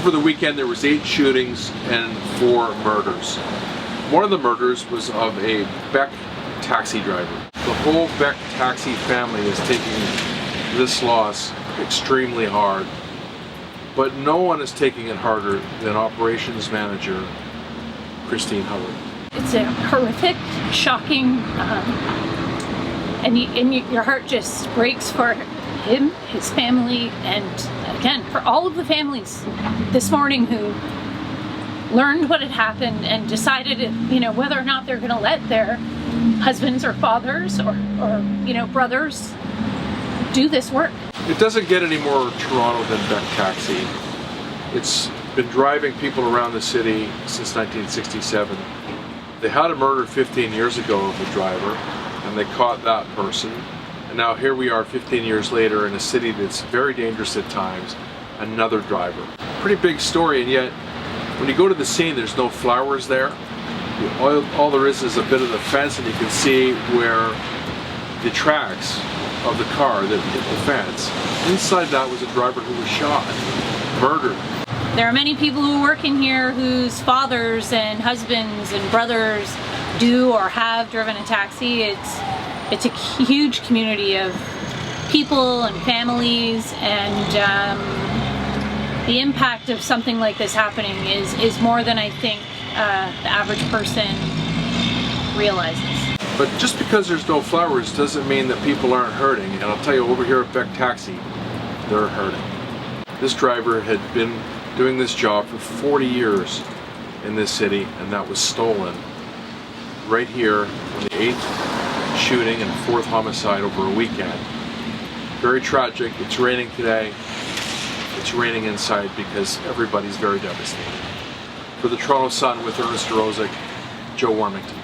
Over the weekend there was 8 shootings and 4 murders. One of the murders was of a Beck taxi driver. The whole Beck taxi family is taking this loss extremely hard, but no one is taking it harder than operations manager Christine Hubbard. It's a horrific, shocking, and your heart just breaks for him, his family, and again, for all of the families this morning who learned what had happened and decided, whether or not they're going to let their husbands or fathers or brothers do this work. It doesn't get any more Toronto than Beck Taxi. It's been driving people around the city since 1967. They had a murder 15 years ago of a driver, and they caught that person. And now here we are 15 years later in a city that's very dangerous at times, another driver. Pretty big story, and yet when you go to the scene there's no flowers there. All there is a bit of the fence, and you can see where the tracks of the car that hit the fence. Inside that was a driver who was shot, murdered. There are many people who work in here whose fathers and husbands and brothers do or have driven a taxi. It's a huge community of people and families, and the impact of something like this happening is more than I think the average person realizes. But just because there's no flowers doesn't mean that people aren't hurting. And I'll tell you, over here at Beck Taxi, they're hurting. This driver had been doing this job for 40 years in this city, and that was stolen right here on the 8th shooting and 4th homicide over a weekend. Very tragic. It's raining today. It's raining inside because everybody's very devastated. For the Toronto Sun with Ernest Rosick, Joe Warmington.